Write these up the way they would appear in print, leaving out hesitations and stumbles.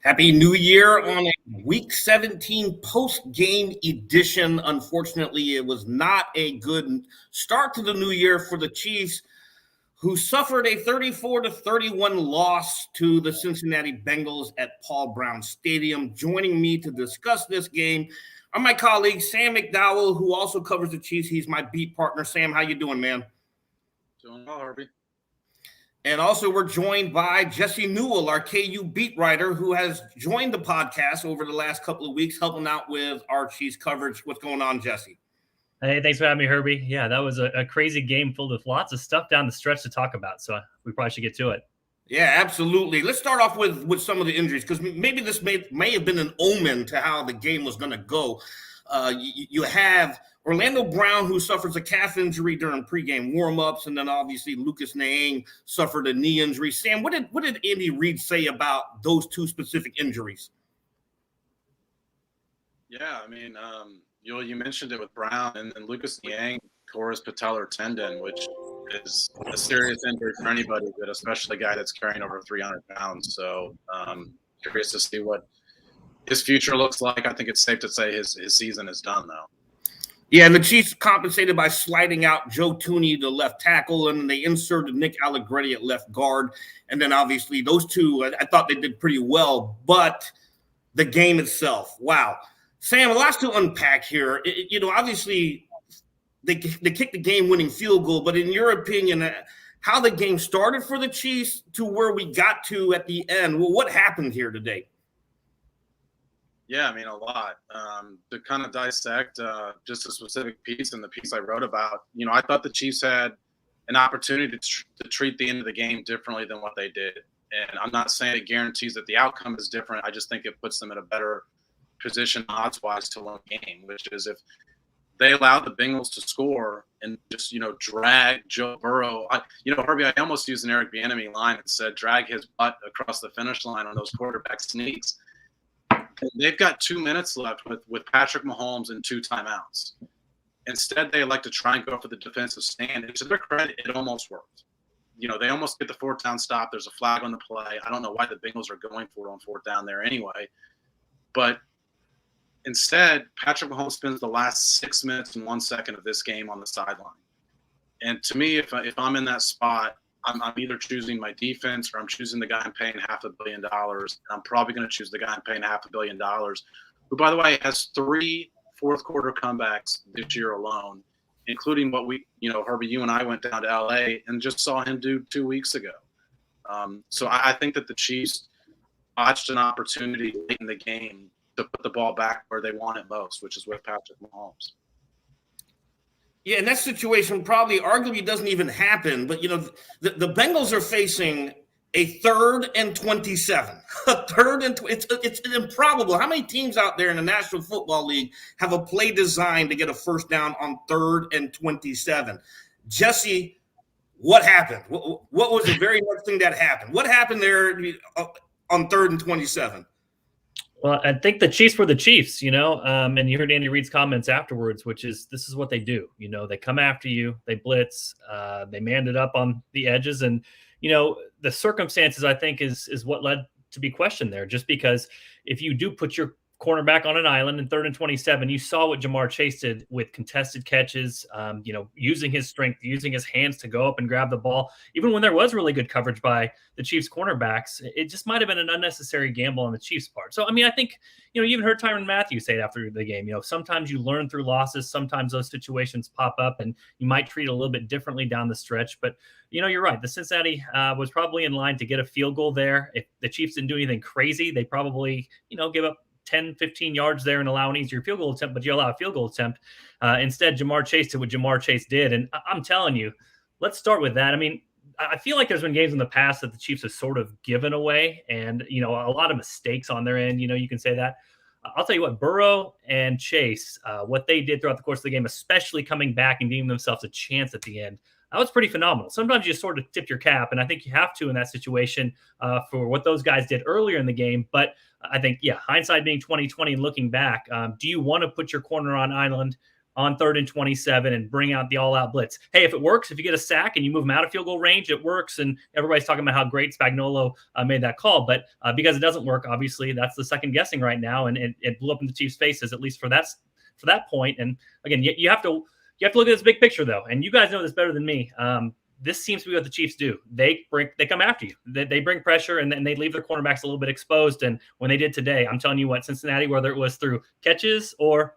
Happy New Year on a Week 17 post-game edition. Unfortunately, it was not a good start to the new year for the Chiefs, who suffered a 34-31 loss to the Cincinnati Bengals at Paul Brown Stadium. Joining me to discuss this game are my colleague, Sam McDowell, who also covers the Chiefs. He's my beat partner. Sam, how you doing, man? Doing well, Herbie. And also we're joined by Jesse Newell, our KU beat writer, who has joined the podcast over the last couple of weeks, helping out with our Chiefs coverage. What's going on, Jesse? Hey, thanks for having me, Herbie. Yeah, that was a crazy game filled with lots of stuff down the stretch to talk about, so we probably should get to it. Yeah, absolutely. Let's start off with some of the injuries, because maybe this may have been an omen to how the game was going to go. You have Orlando Brown, who suffers a calf injury during pregame warmups, and then obviously Lucas Niang suffered a knee injury. Sam, what did Andy Reid say about those two specific injuries? Yeah, I mean, you mentioned it with Brown, and then Lucas Niang tore his patellar tendon, which is a serious injury for anybody, but especially a guy that's carrying over 300 pounds. So curious to see what his future looks like. I think it's safe to say his season is done, though. Yeah, and the Chiefs compensated by sliding out Joe Thuney, the left tackle, and they inserted Nick Allegretti at left guard. And then obviously those two, I thought they did pretty well. But the game itself, wow. Sam, lots to unpack here. Obviously they kicked the game-winning field goal, but in your opinion, how the game started for the Chiefs to where we got to at the end, well, what happened here today? Yeah, I mean, a lot. To kind of dissect just a specific piece and the piece I wrote about, I thought the Chiefs had an opportunity to treat the end of the game differently than what they did. And I'm not saying it guarantees that the outcome is different. I just think it puts them in a better position odds-wise to win the game, which is if they allowed the Bengals to score and just, drag Joe Burrow. Herbie, I almost used an Eric Bieniemy line and said drag his butt across the finish line on those quarterback sneaks. They've got 2 minutes left with Patrick Mahomes and 2 timeouts. Instead, they like to try and go for the defensive stand. And to their credit, it almost worked. They almost get the 4th down stop. There's a flag on the play. I don't know why the Bengals are going for it on 4th down there anyway. But instead, Patrick Mahomes spends the last 6 minutes and 1 second of this game on the sideline. And to me, if I'm in that spot, I'm either choosing my defense or I'm choosing the guy I'm paying $500 million. And I'm probably going to choose the guy I'm paying $500 million, who, by the way, has 3 fourth-quarter comebacks this year alone, including what Herbie, you and I went down to L.A. and just saw him do 2 weeks ago. So I think that the Chiefs botched an opportunity late in the game to put the ball back where they want it most, which is with Patrick Mahomes. Yeah, and that situation probably arguably doesn't even happen. But, the Bengals are facing a 3rd and 27. It's improbable. How many teams out there in the National Football League have a play designed to get a first down on 3rd and 27? Jesse, what happened? What was the very next thing that happened? What happened there on 3rd and 27? Well, I think the Chiefs were the Chiefs, and you heard Andy Reid's comments afterwards, which is this is what they do. They come after you, they blitz, they manned it up on the edges. And, the circumstances, I think, is what led to be questioned there, just because if you do put your cornerback on an island in 3rd and 27, you saw what Jamar Chase did with contested catches, using his strength, using his hands to go up and grab the ball. Even when there was really good coverage by the Chiefs cornerbacks, it just might have been an unnecessary gamble on the Chiefs' part. So, I mean, I think, you even heard Tyrann Mathieu say it after the game, sometimes you learn through losses, sometimes those situations pop up and you might treat it a little bit differently down the stretch. But, you're right. The Cincinnati was probably in line to get a field goal there. If the Chiefs didn't do anything crazy, they probably, give up 10, 15 yards there and allow an easier field goal attempt, but you allow a field goal attempt. Instead, Jamar Chase did what Jamar Chase did. And I'm telling you, let's start with that. I mean, I feel like there's been games in the past that the Chiefs have sort of given away and, a lot of mistakes on their end. You can say that. I'll tell you what, Burrow and Chase, what they did throughout the course of the game, especially coming back and giving themselves a chance at the end, that was pretty phenomenal. Sometimes you sort of tip your cap, and I think you have to in that situation for what those guys did earlier in the game. But I think, hindsight being 20/20 and looking back, do you want to put your corner on island on 3rd and 27 and bring out the all-out blitz. Hey, if it works, if you get a sack and you move them out of field goal range, it works. And everybody's talking about how great Spagnuolo made that call. But because it doesn't work, obviously, that's the second guessing right now. And it blew up in the Chiefs' faces, at least for that point. And again, you have to look at this big picture, though. And you guys know this better than me. This seems to be what the Chiefs do. They come after you. They bring pressure, and then they leave their cornerbacks a little bit exposed. And when they did today, I'm telling you what, Cincinnati, whether it was through catches or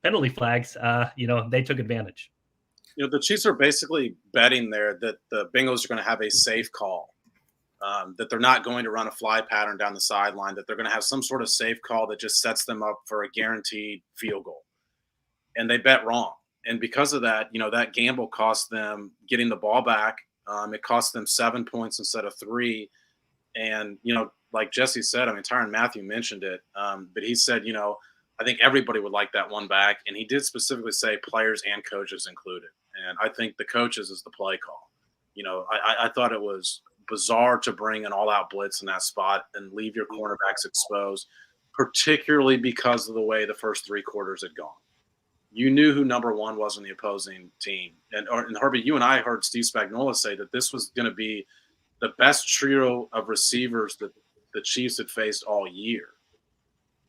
penalty flags, they took advantage. The Chiefs are basically betting there that the Bengals are going to have a safe call, that they're not going to run a fly pattern down the sideline, that they're going to have some sort of safe call that just sets them up for a guaranteed field goal. And they bet wrong. And because of that, that gamble cost them getting the ball back. It cost them 7 points instead of 3. And, like Jesse said, Tyrann Mathieu mentioned it, but he said, I think everybody would like that one back. And he did specifically say players and coaches included. And I think the coaches is the play call. I thought it was bizarre to bring an all-out blitz in that spot and leave your cornerbacks exposed, particularly because of the way the first 3 quarters had gone. You knew who number one was on the opposing team. And Herbie, you and I heard Steve Spagnuolo say that this was going to be the best trio of receivers that the Chiefs had faced all year.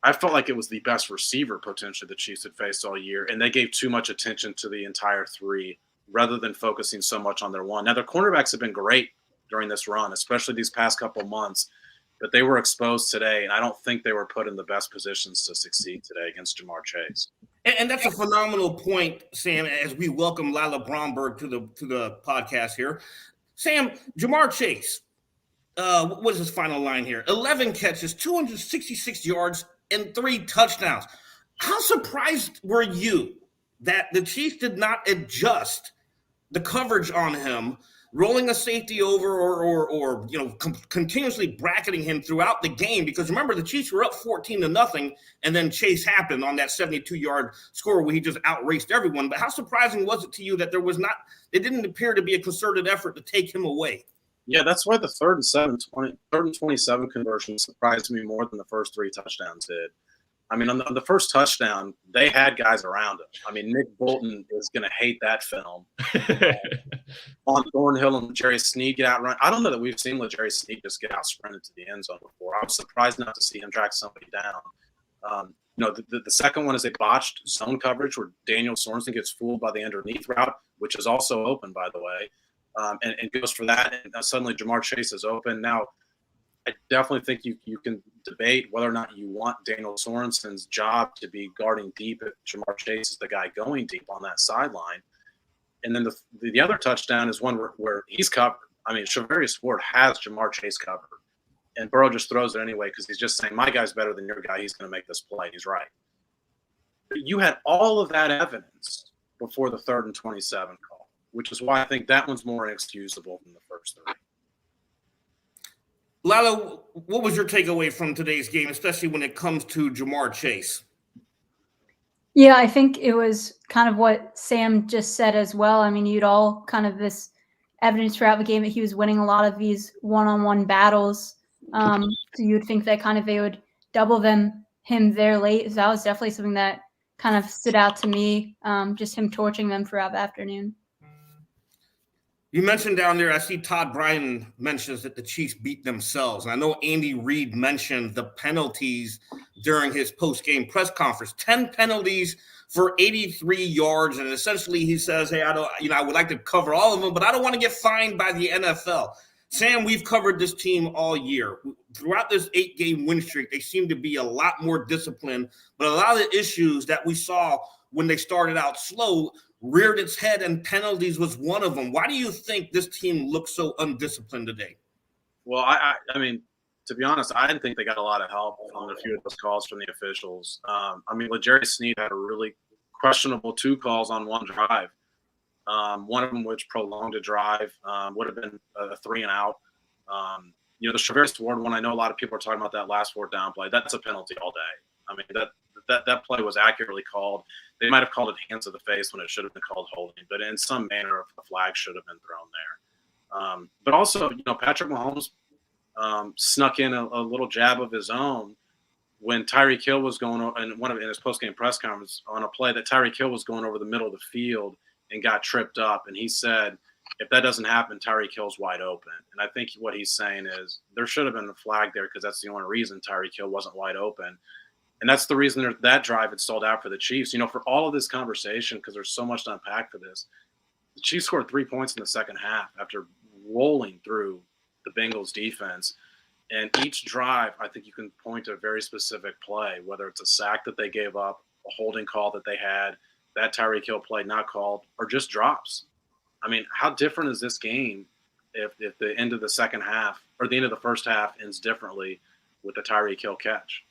I felt like it was the best receiver potentially the Chiefs had faced all year, and they gave too much attention to the entire 3 rather than focusing so much on their one. Now, their cornerbacks have been great during this run, especially these past couple months, but they were exposed today, and I don't think they were put in the best positions to succeed today against Jamar Chase. And that's a phenomenal point, Sam, as we welcome Lila Bromberg to the podcast here. Sam, Jamar Chase, what is his final line here? 11 catches, 266 yards, and 3 touchdowns. How surprised were you that the Chiefs did not adjust the coverage on him, rolling a safety over or continuously bracketing him throughout the game? Because remember, the Chiefs were up 14-0, and then Chase happened on that 72-yard score where he just outraced everyone. But how surprising was it to you that it didn't appear to be a concerted effort to take him away? Yeah, that's why the 3rd and 27 conversion surprised me more than the first 3 touchdowns did. On the first touchdown, they had guys around him. Nick Bolton is going to hate that film. On Thornhill and Jerry Sneed get out run. I don't know that we've seen Jerry Sneed just get out sprinted to the end zone before. I was surprised not to see him track somebody down. The second one is a botched zone coverage where Daniel Sorensen gets fooled by the underneath route, which is also open, by the way, and goes for that. And suddenly Jamar Chase is open. Now, I definitely think you can debate whether or not you want Daniel Sorensen's job to be guarding deep if Jamar Chase is the guy going deep on that sideline. And then the other touchdown is one where he's covered. Shavarius Ford has Jamar Chase covered. And Burrow just throws it anyway because he's just saying, my guy's better than your guy. He's going to make this play. He's right. But you had all of that evidence before the 3rd and 27 call, which is why I think that one's more inexcusable than the first 3. Lila, what was your takeaway from today's game, especially when it comes to Jamar Chase? Yeah, I think it was kind of what Sam just said as well. You'd all kind of this evidence throughout the game that he was winning a lot of these one-on-one battles. So you'd think that kind of they would double him there late. So that was definitely something that kind of stood out to me, just him torching them throughout the afternoon. You mentioned down there, I see Todd Bryan mentions that the Chiefs beat themselves. And I know Andy Reid mentioned the penalties during his post-game press conference. 10 penalties for 83 yards. And essentially he says, hey, I would like to cover all of them, but I don't want to get fined by the NFL. Sam, we've covered this team all year. Throughout this 8-game win streak, they seem to be a lot more disciplined. But a lot of the issues that we saw when they started out slow reared its head, and penalties was one of them. Why do you think this team looks so undisciplined today? Well, I mean, to be honest, I didn't think they got a lot of help on a few of those calls from the officials. Jerry Sneed had a really questionable 2 calls on one drive. One of them which prolonged a drive, would have been a 3 and out. The Shavarius Ford one, I know a lot of people are talking about that last 4th down play. That's a penalty all day. That play was accurately called. They might have called it hands to the face when it should have been called holding, but in some manner, a flag should have been thrown there. But also, Patrick Mahomes snuck in a little jab of his own when Tyreek Hill was going over in his post-game press conference on a play that Tyreek Hill was going over the middle of the field and got tripped up. And he said, if that doesn't happen, Tyreek Hill's wide open. And I think what he's saying is there should have been a flag there because that's the only reason Tyreek Hill wasn't wide open. And that's the reason that drive had stalled out for the Chiefs. You know, for all of this conversation, because there's so much to unpack for this, the Chiefs scored 3 points in the second half after rolling through the Bengals defense. And each drive, I think you can point to a very specific play, whether it's a sack that they gave up, a holding call that they had, that Tyreek Hill play not called, or just drops. I mean, how different is this game if the end of the second half or the end of the first half ends differently with the Tyreek Hill catch?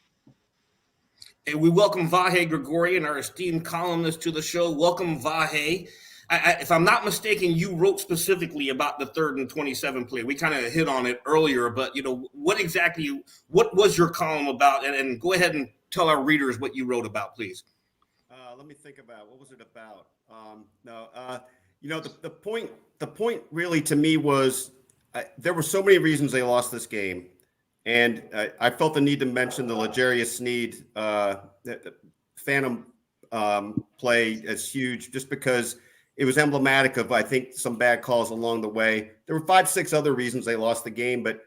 And we welcome Vahe Gregorian, our esteemed columnist, to the show. Welcome, Vahe. If I'm not mistaken, you wrote specifically about the 3rd and 27 play. We kind of hit on it earlier, but, what was your column about? And go ahead and tell our readers what you wrote about, please. Let me think about what was it about. The point really to me was there were so many reasons they lost this game. And I felt the need to mention the L'Jarius Sneed phantom play as huge, just because it was emblematic of, I think, some bad calls along the way. There were 5-6 other reasons they lost the game, but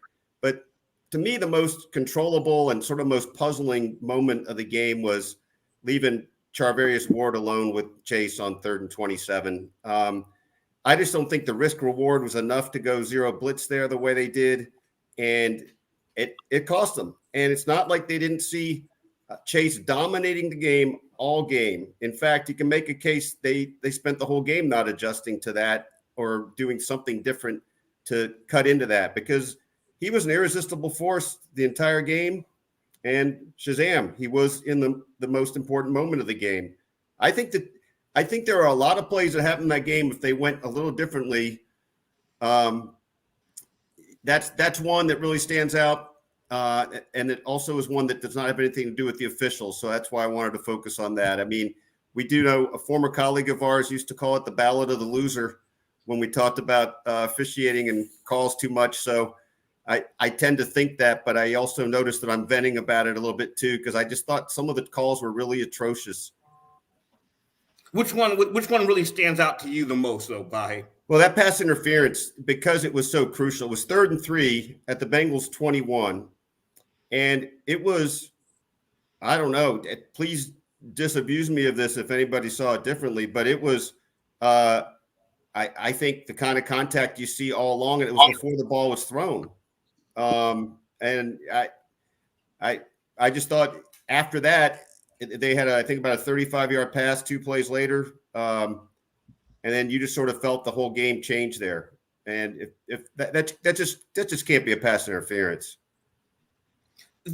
to me, the most controllable and sort of most puzzling moment of the game was leaving Charvarius Ward alone with Chase on 3rd and 27. I just don't think the risk reward was enough to go zero blitz there the way they did, and it cost them. And it's not like they didn't see Chase dominating the game all game. In fact, you can make a case they spent the whole game not adjusting to that or doing something different to cut into that, because he was an irresistible force the entire game. And Shazam, he was in the most important moment of the game. I think there are a lot of plays that happened in that game. If they went a little differently, that's one that really stands out. And it also is one that does not have anything to do with the officials. So that's why I wanted to focus on that. I mean, we do know a former colleague of ours used to call it the ballad of the loser when we talked about officiating and calls too much. So I tend to think that, but I also noticed that I'm venting about it a little bit too, because I just thought some of the calls were really atrocious. Which one really stands out to you the most, though, Vahe? Well, that pass interference, because it was so crucial, it was 3rd and 3 at the Bengals 21. And it was, I don't know, please disabuse me of this if anybody saw it differently, but it was, I think, the kind of contact you see all along, and it was before the ball was thrown. And I just thought after that, they had, I think, about a 35-yard pass 2 plays later. And then you just sort of felt the whole game change there. And if that just can't be a pass interference.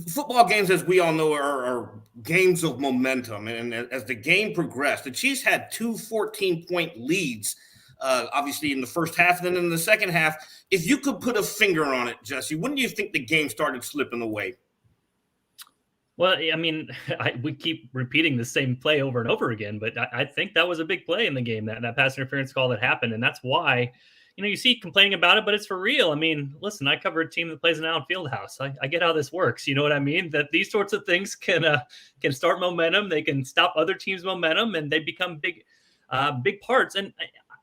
Football games, as we all know, are games of momentum. And as the game progressed, the Chiefs had 2 14-point leads, obviously in the first half, and then in the second half. If you could put a finger on it, Jesse, when do you think the game started slipping away? Well, I mean, we keep repeating the same play over and over again, but I think that was a big play in the game, that pass interference call that happened. And that's why, you see complaining about it, but it's for real. I mean, listen, I cover a team that plays in Allen Fieldhouse. I get how this works. You know what I mean? That these sorts of things can start momentum. They can stop other teams' momentum, and they become big parts. And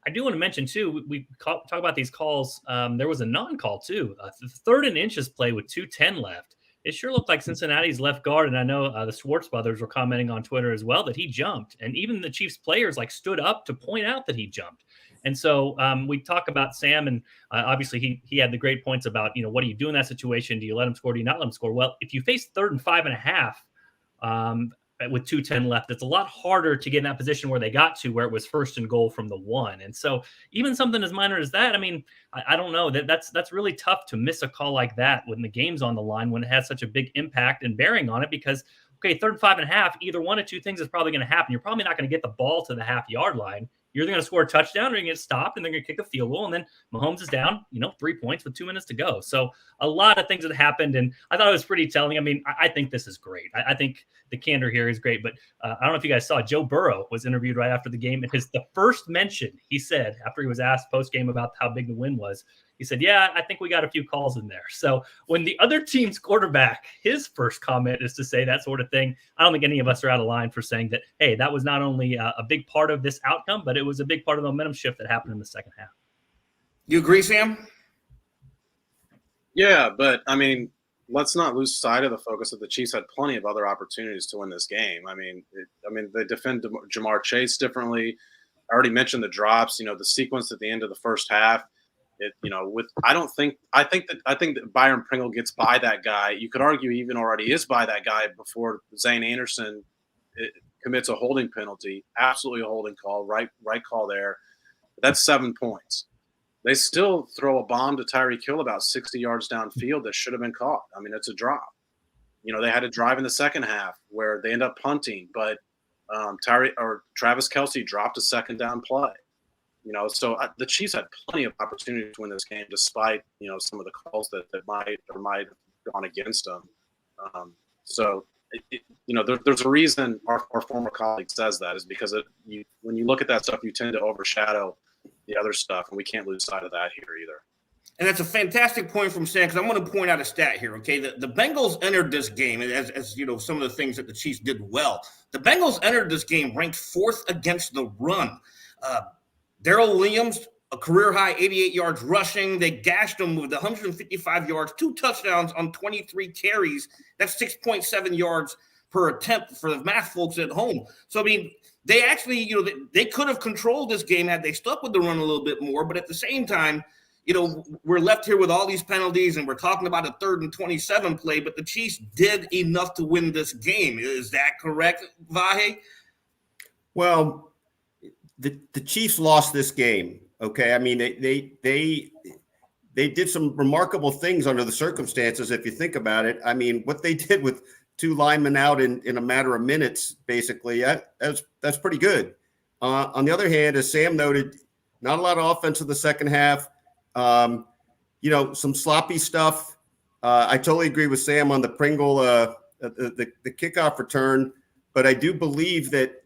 I do want to mention, too, we talk about these calls. There was a non-call, too. The 3rd and inches play with 2:10 left. It sure looked like Cincinnati's left guard, and I know the Schwartz brothers were commenting on Twitter as well that he jumped. And even the Chiefs players stood up to point out that he jumped. And so we talk about Sam, and obviously he had the great points about, what do you do in that situation? Do you let him score? Do you not let him score? Well, if you face 3rd and 5.5 with 2:10 left, it's a lot harder to get in that position where they got to, where it was 1st and goal from the 1. And so even something as minor as that, I mean, I don't know, that's really tough to miss a call like that when the game's on the line, when it has such a big impact and bearing on it, because, okay, 3rd and 5.5, either one of two things is probably going to happen. You're probably not going to get the ball to the half-yard line. You're either going to score a touchdown or you're going to get stopped, and they're going to kick a field goal, and then Mahomes is down, 3 points with 2 minutes to go. So a lot of things that happened, and I thought it was pretty telling. I mean, I think this is great. I think the candor here is great, but I don't know if you guys saw, Joe Burrow was interviewed right after the game, and the first mention he said after he was asked post-game about how big the win was, He said, yeah, I think we got a few calls in there. So when the other team's quarterback, his first comment is to say that sort of thing, I don't think any of us are out of line for saying that, hey, that was not only a big part of this outcome, but it was a big part of the momentum shift that happened in the second half. You agree, Sam? Yeah, but I mean, let's not lose sight of the focus that the Chiefs had plenty of other opportunities to win this game. I mean, they defend Jamar Chase differently. I already mentioned the drops. The sequence at the end of the first half. I think that Byron Pringle gets by that guy. You could argue he even already is by that guy before Zane Anderson commits a holding penalty. Absolutely a holding call. Right call there. That's 7 points. They still throw a bomb to Tyreek Hill about 60 yards downfield that should have been caught. I mean, it's a drop. They had a drive in the second half where they end up punting, but Travis Kelce dropped a second down play. So the Chiefs had plenty of opportunities to win this game, despite some of the calls that might have gone against them. There's a reason our former colleague says that is because when you look at that stuff, you tend to overshadow the other stuff, and we can't lose sight of that here either. And that's a fantastic point from Sam, because I'm going to point out a stat here, okay? The Bengals entered this game, as some of the things that the Chiefs did well. The Bengals entered this game ranked 4th against the run. Darrell Williams, a career-high 88 yards rushing. They gashed him with 155 yards, 2 touchdowns on 23 carries. That's 6.7 yards per attempt for the math folks at home. So, I mean, they actually, they could have controlled this game had they stuck with the run a little bit more. But at the same time, we're left here with all these penalties, and we're talking about a 3rd and 27 play, but the Chiefs did enough to win this game. Is that correct, Vahe? Well, the Chiefs lost this game. Okay. I mean, they did some remarkable things under the circumstances. If you think about it, I mean, what they did with 2 linemen out in a matter of minutes, basically, that's pretty good. On the other hand, as Sam noted, not a lot of offense in the second half. Some sloppy stuff. I totally agree with Sam on the Pringle, the kickoff return, but I do believe that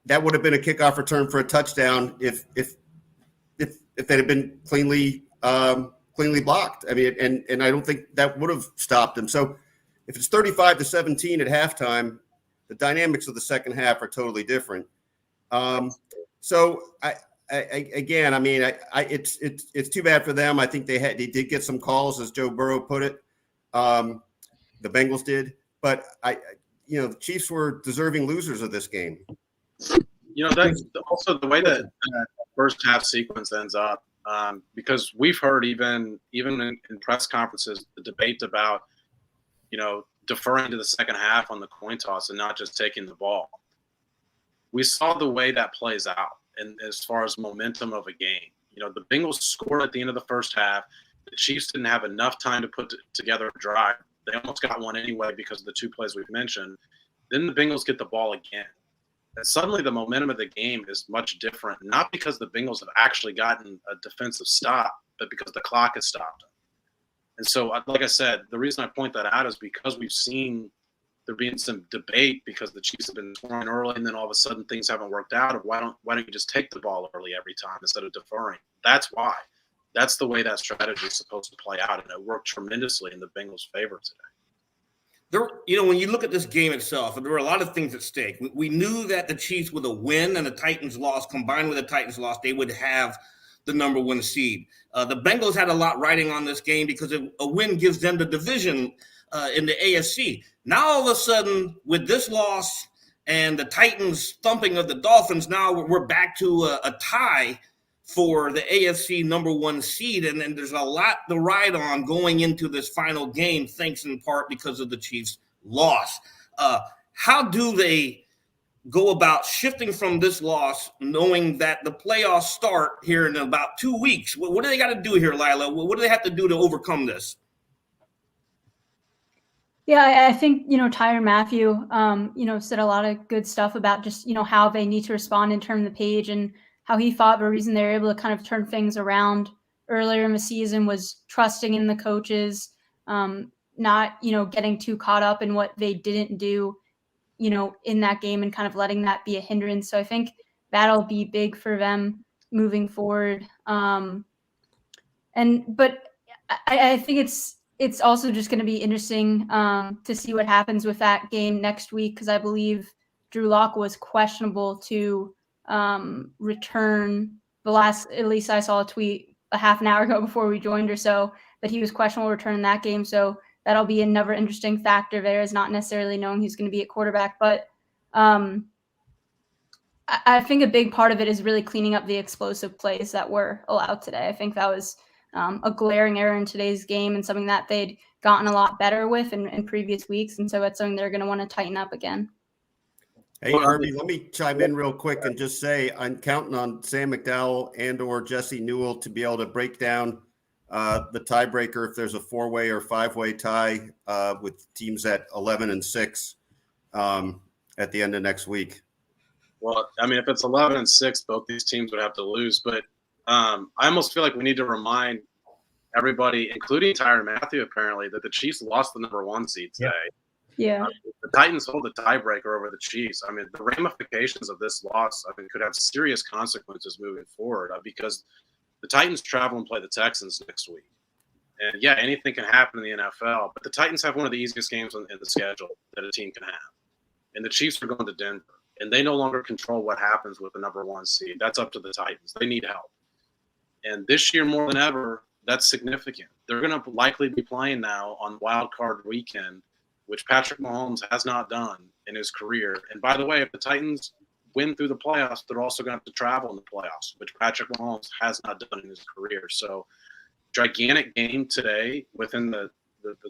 that would have been a kickoff return for a touchdown if it had been cleanly blocked. I mean, and I don't think that would have stopped him. So if it's 35-17 at halftime, the dynamics of the second half are totally different. So it's too bad for them. I think they did get some calls, as Joe Burrow put it. The Bengals did, but the Chiefs were deserving losers of this game. That's also the way that first half sequence ends up, because we've heard even in press conferences the debate about deferring to the second half on the coin toss and not just taking the ball. We saw the way that plays out, and as far as momentum of a game, the Bengals scored at the end of the first half. The Chiefs didn't have enough time to put together a drive. They almost got one anyway because of the 2 plays we've mentioned. Then the Bengals get the ball again. And suddenly the momentum of the game is much different, not because the Bengals have actually gotten a defensive stop, but because the clock has stopped them. And so, like I said, the reason I point that out is because we've seen there being some debate because the Chiefs have been scoring early, and then all of a sudden things haven't worked out. Of why don't you just take the ball early every time instead of deferring? That's why. That's the way that strategy is supposed to play out, and it worked tremendously in the Bengals' favor today. When you look at this game itself, there were a lot of things at stake. We knew that the Chiefs, with a win and the Titans loss, combined with the Titans loss, they would have the number 1 seed. The Bengals had a lot riding on this game because a win gives them the division in the AFC. Now, all of a sudden, with this loss and the Titans thumping of the Dolphins, now we're back to a tie for the AFC number 1 seed. And then there's a lot to ride on going into this final game, thanks in part because of the Chiefs' loss. How do they go about shifting from this loss, knowing that the playoffs start here in about 2 weeks? What do they got to do here, Lila? What do they have to do to overcome this? Yeah, I think, Tyrann Mathieu, said a lot of good stuff about just, how they need to respond and turn the page, and how he thought the reason they were able to kind of turn things around earlier in the season was trusting in the coaches, not, getting too caught up in what they didn't do, in that game, and kind of letting that be a hindrance. So I think that'll be big for them moving forward. But I think it's also just going to be interesting to see what happens with that game next week, because I believe Drew Lock was questionable to return. At least I saw a tweet a half an hour ago before we joined or so that he was questionable to return in that game. So that'll be another interesting factor there, is not necessarily knowing who's going to be at quarterback. But I think a big part of it is really cleaning up the explosive plays that were allowed today. I think that was a glaring error in today's game, and something that they'd gotten a lot better with in previous weeks. And so that's something they're going to want to tighten up again. Hey, Herbie, let me chime in real quick and just say I'm counting on Sam McDowell and or Jesse Newell to be able to break down the tiebreaker if there's a 4-way or 5-way tie with teams at 11-6 at the end of next week. Well, I mean, if it's 11-6, both these teams would have to lose. But I almost feel like we need to remind everybody, including Tyrann Mathieu, apparently, that the Chiefs lost the number 1 seed today. Yeah. The Titans hold the tiebreaker over the Chiefs. I mean, the ramifications of this loss, could have serious consequences moving forward because the Titans travel and play the Texans next week. And, yeah, anything can happen in the NFL, but the Titans have one of the easiest games in the schedule that a team can have. And the Chiefs are going to Denver, and they no longer control what happens with the number 1 seed. That's up to the Titans. They need help. And this year more than ever, that's significant. They're going to likely be playing now on wild card weekend, which Patrick Mahomes has not done in his career. And by the way, if the Titans win through the playoffs, they're also going to have to travel in the playoffs, which Patrick Mahomes has not done in his career. So gigantic game today within the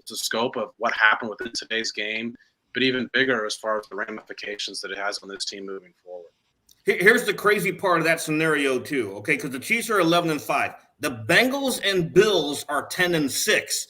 scope of what happened within today's game, but even bigger as far as the ramifications that it has on this team moving forward. Here's the crazy part of that scenario too, okay? Because the Chiefs are 11-5. The Bengals and Bills are 10-6.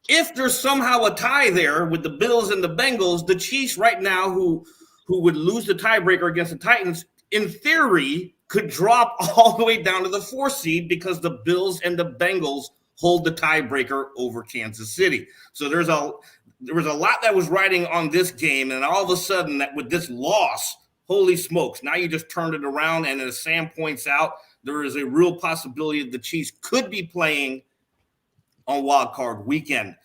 If there's somehow a tie there with the Bills and the Bengals, the Chiefs right now, who would lose the tiebreaker against the Titans, in theory, could drop all the way down to the 4 seed because the Bills and the Bengals hold the tiebreaker over Kansas City. So there was a lot that was riding on this game, and all of a sudden, that with this loss, holy smokes! Now you just turned it around, and as Sam points out, there is a real possibility that the Chiefs could be playing on wild card weekend.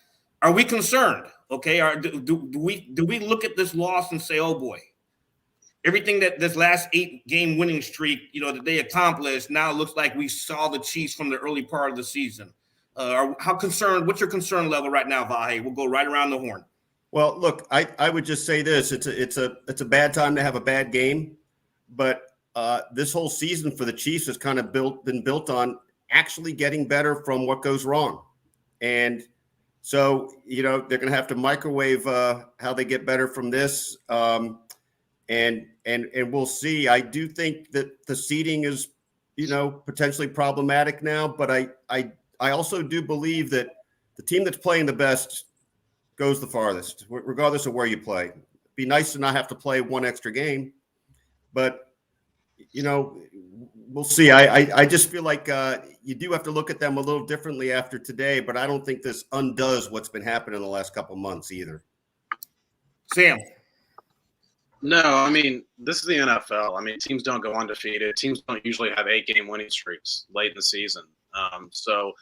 Are we concerned? Okay, do we look at this loss and say, oh boy, everything that this last 8-game winning streak, that they accomplished, now looks like we saw the Chiefs from the early part of the season? How concerned? What's your concern level right now, Vahe? We'll go right around the horn. Well, look, I would just say this: it's a bad time to have a bad game, but this whole season for the Chiefs has kind of been built on actually getting better from what goes wrong. And so, they're going to have to microwave how they get better from this. And we'll see. I do think that the seeding is, potentially problematic now, but I also do believe that the team that's playing the best goes the farthest, regardless of where you play. It'd be nice to not have to play one extra game, but we'll see. I just feel like you do have to look at them a little differently after today, but I don't think this undoes what's been happening in the last couple of months either. Sam. No, I mean, this is the NFL. I mean, teams don't go undefeated. Teams don't usually have 8-game winning streaks late in the season. So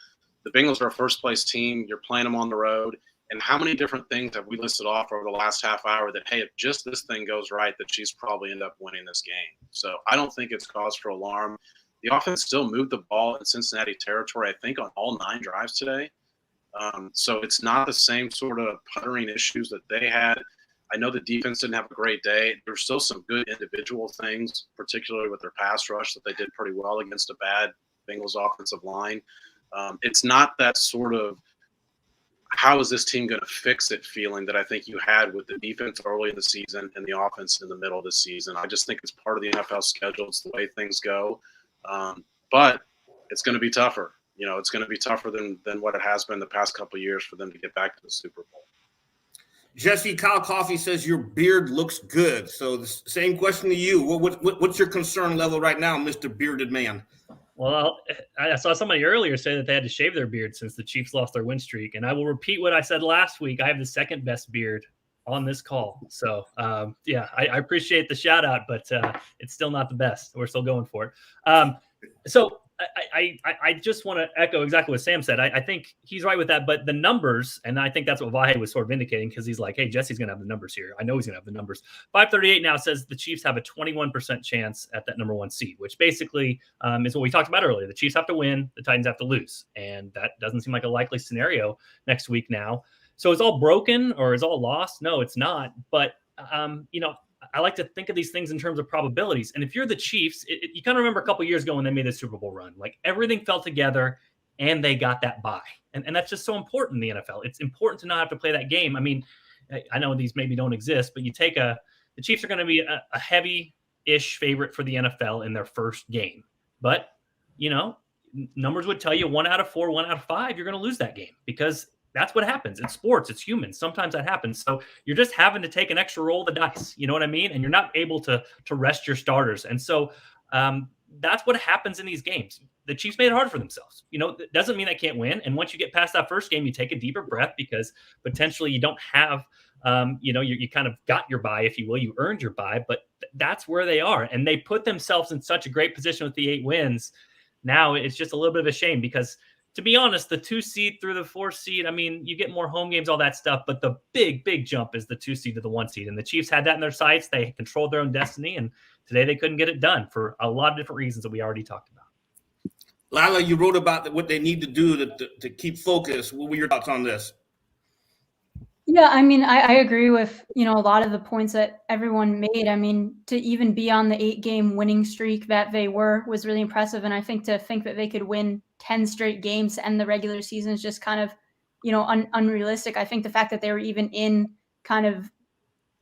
the Bengals are a first-place team. You're playing them on the road. And how many different things have we listed off over the last half hour that, hey, if just this thing goes right, the Chiefs probably end up winning this game. So I don't think it's cause for alarm. The offense still moved the ball in Cincinnati territory, I think, on all 9 drives today. So it's not the same sort of puttering issues that they had. I know the defense didn't have a great day. There's still some good individual things, particularly with their pass rush, that they did pretty well against a bad Bengals offensive line. It's not that sort of how is this team going to fix it feeling that I think you had with the defense early in the season and the offense in the middle of the season. I just think it's part of the NFL schedule. It's the way things go. But it's going to be tougher. It's going to be tougher than what it has been the past couple of years for them to get back to the Super Bowl. Jesse Kyle Coffee says your beard looks good. So the same question to you. What's your concern level right now, Mr. Bearded Man? Well, I saw somebody earlier say that they had to shave their beard since the Chiefs lost their win streak. And I will repeat what I said last week. I have the second best beard on this call. So, I appreciate the shout out, but it's still not the best. We're still going for it. So I just want to echo exactly what Sam said. I think he's right with that, but the numbers, and I think that's what Vahe was sort of indicating, because he's like, hey, Jesse's going to have the numbers here. I know he's going to have the numbers. 538 now says the Chiefs have a 21% chance at that number 1 seed, which basically is what we talked about earlier. The Chiefs have to win, the Titans have to lose, and that doesn't seem like a likely scenario next week now. So it's all broken or is all lost? No, it's not. But, I like to think of these things in terms of probabilities. And if you're the Chiefs, you kind of remember a couple years ago when they made the Super Bowl run, like everything fell together and they got that bye. And that's just so important in the NFL. It's important to not have to play that game. I mean, I know these maybe don't exist, but the Chiefs are going to be a heavy-ish favorite for the NFL in their first game. But, numbers would tell you 1 out of 4, 1 out of 5, you're going to lose that game, because that's what happens. It's sports. It's humans. Sometimes that happens. So you're just having to take an extra roll of the dice. You know what I mean? And you're not able to rest your starters. And so that's what happens in these games. The Chiefs made it hard for themselves. It doesn't mean they can't win. And once you get past that first game, you take a deeper breath, because potentially you don't have, you kind of got your bye, if you will. You earned your bye, but that's where they are. And they put themselves in such a great position with the 8 wins. Now it's just a little bit of a shame, because to be honest, the 2 seed through the 4 seed, I mean, you get more home games, all that stuff, but the big jump is the 2 seed to the 1 seed. And the Chiefs had that in their sights. They controlled their own destiny, and today they couldn't get it done for a lot of different reasons that we already talked about. Lila, you wrote about what they need to do to keep focus. What were your thoughts on this? Yeah, I mean, I agree with, a lot of the points that everyone made. I mean, to even be on the 8-game winning streak that they was really impressive. And I think to think that they could win 10 straight games to end the regular season is just kind of, unrealistic. I think the fact that they were even in kind of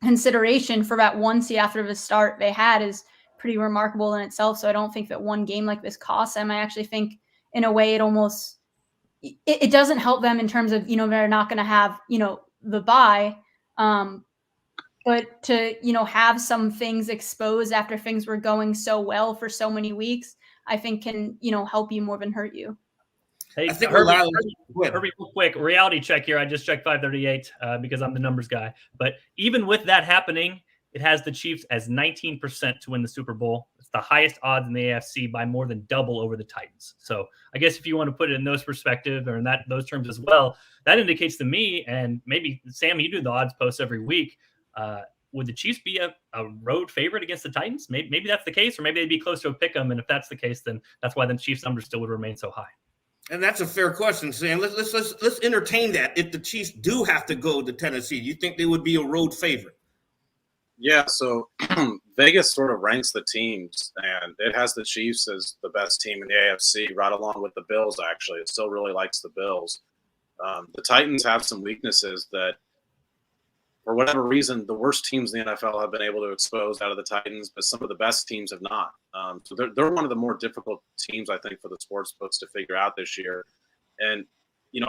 consideration for that 1 seed after the start they had is pretty remarkable in itself. So I don't think that one game like this costs them. I actually think in a way it doesn't help them in terms of, they're not going to have, the bye, but to have some things exposed after things were going so well for so many weeks, I think can help you more than hurt you. Hey, I think Herbie, real quick, reality check here. I just checked 538 because I'm the numbers guy. But even with that happening, it has the Chiefs as 19% to win the Super Bowl. It's the highest odds in the AFC by more than double over the Titans. So I guess if you want to put it in those perspective or in those terms as well, that indicates to me, and maybe Sam, you do the odds posts every week. Would the Chiefs be a road favorite against the Titans? Maybe that's the case, or maybe they'd be close to a pick 'em. And if that's the case, then that's why the Chiefs numbers still would remain so high. And that's a fair question, Sam. Let's entertain that. If the Chiefs do have to go to Tennessee, you think they would be a road favorite? Yeah, so Vegas sort of ranks the teams, and it has the Chiefs as the best team in the AFC, right along with the Bills, actually. It still really likes the Bills. The Titans have some weaknesses that, for whatever reason, the worst teams in the NFL have been able to expose out of the Titans, but some of the best teams have not. So they're one of the more difficult teams, I think, for the sports books to figure out this year. And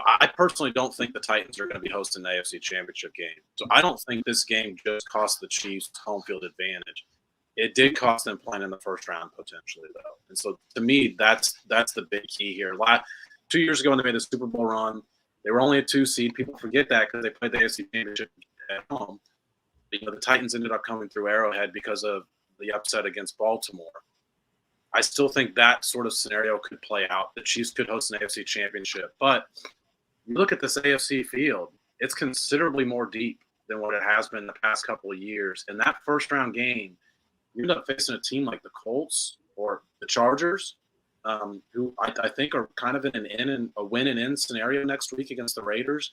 I personally don't think the Titans are going to be hosting the AFC Championship game. So I don't think this game just cost the Chiefs home field advantage. It did cost them playing in the first round potentially, though. And so to me, that's the big key here. 2 years ago when they made the Super Bowl run, they were only a 2 seed. People forget that because they played the AFC Championship at home. The Titans ended up coming through Arrowhead because of the upset against Baltimore. I still think that sort of scenario could play out. The Chiefs could host an AFC Championship. But you look at this AFC field, it's considerably more deep than what it has been the past couple of years. And that first-round game, you end up facing a team like the Colts or the Chargers, who I think are kind of in a win-and-in scenario next week against the Raiders.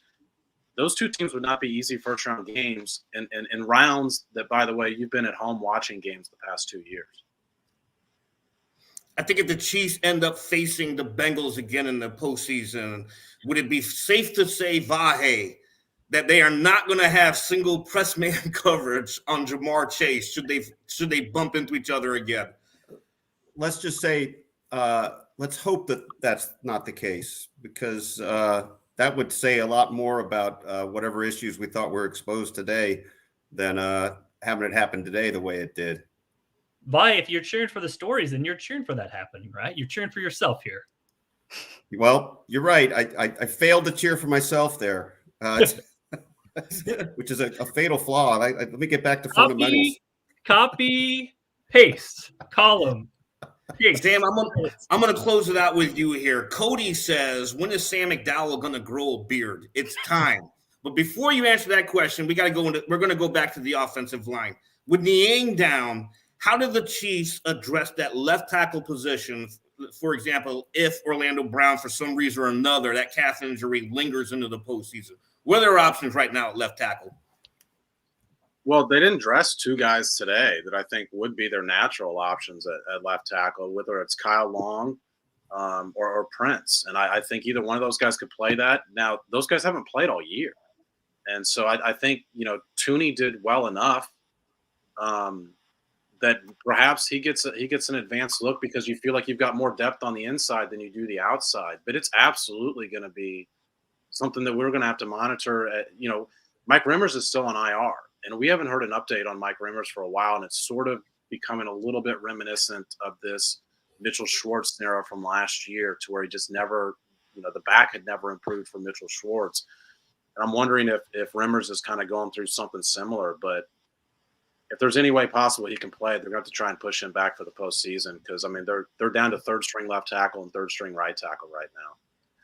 Those two teams would not be easy first-round games in rounds that, by the way, you've been at home watching games the past 2 years. I think if the Chiefs end up facing the Bengals again in the postseason, would it be safe to say, Vahe, that they are not going to have single press man coverage on Jamar Chase should they bump into each other again? Let's just say, let's hope that that's not the case, because that would say a lot more about whatever issues we thought were exposed today than having it happen today the way it did. Vahe, if you're cheering for the stories, then you're cheering for that happening, right? You're cheering for yourself here. Well, you're right. I failed to cheer for myself there, which is a fatal flaw. Let me get back to fundamentals. Copy, paste, column. Okay, Sam, I'm gonna close it out with you here. Cody says, when is Sam McDowell gonna grow a beard? It's time. But before you answer that question, we're gonna go back to the offensive line. With Niang down, how did the Chiefs address that left tackle position? For example, if Orlando Brown, for some reason or another, that calf injury lingers into the postseason, what are their options right now at left tackle? Well, they didn't dress two guys today that I think would be their natural options at left tackle, whether it's Kyle Long or Prince. And I think either one of those guys could play that. Now, those guys haven't played all year. And so I think, Tooney did well enough that perhaps he gets an advanced look because you feel like you've got more depth on the inside than you do the outside. But it's absolutely going to be something that we're going to have to monitor. Mike Rimmers is still on IR. And we haven't heard an update on Mike Rimmers for a while, and it's sort of becoming a little bit reminiscent of this Mitchell Schwartz scenario from last year, to where he just never, the back had never improved for Mitchell Schwartz. And I'm wondering if Rimmers is kind of going through something similar. But if there's any way possible he can play, they're going to have to try and push him back for the postseason because, they're down to third string left tackle and third string right tackle right now.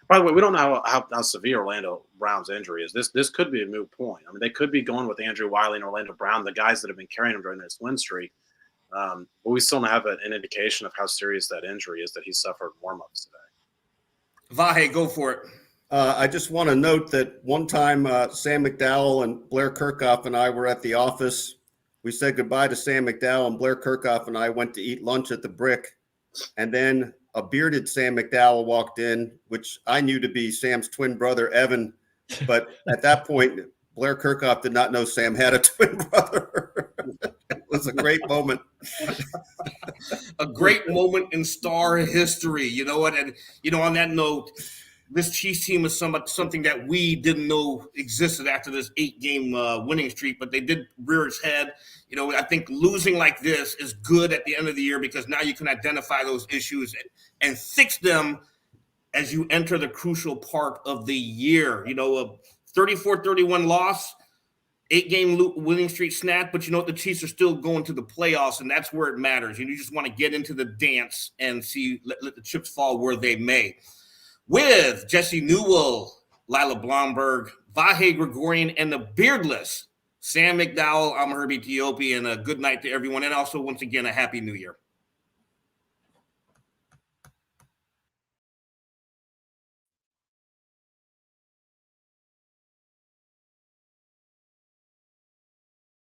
By the way, we don't know how severe Orlando Brown's injury is. This could be a moot point. They could be going with Andrew Wiley and Orlando Brown, the guys that have been carrying him during this win streak. But we still don't have an indication of how serious that injury is that he suffered in warm-ups today. Vahe, go for it. I just want to note that one time Sam McDowell and Blair Kirchhoff and I were at the office. We said goodbye to Sam McDowell, and Blair Kirchhoff and I went to eat lunch at the Brick. And then a bearded Sam McDowell walked in, which I knew to be Sam's twin brother, Evan. But at that point, Blair Kirchhoff did not know Sam had a twin brother. It was a great moment. A great moment in star history. You know what? And, on that note, this Chiefs team is something that we didn't know existed after this 8-game winning streak, but they did rear its head. I think losing like this is good at the end of the year because now you can identify those issues and fix them as you enter the crucial part of the year. A 34-31 loss, 8-game winning streak snapped, but the Chiefs are still going to the playoffs, and that's where it matters. You just want to get into the dance and let the chips fall where they may. With Jesse Newell, Lila Bromberg, Vahe Gregorian, and the beardless Sam McDowell, I'm Herbie Teope, and a good night to everyone. And also, once again, a Happy New Year.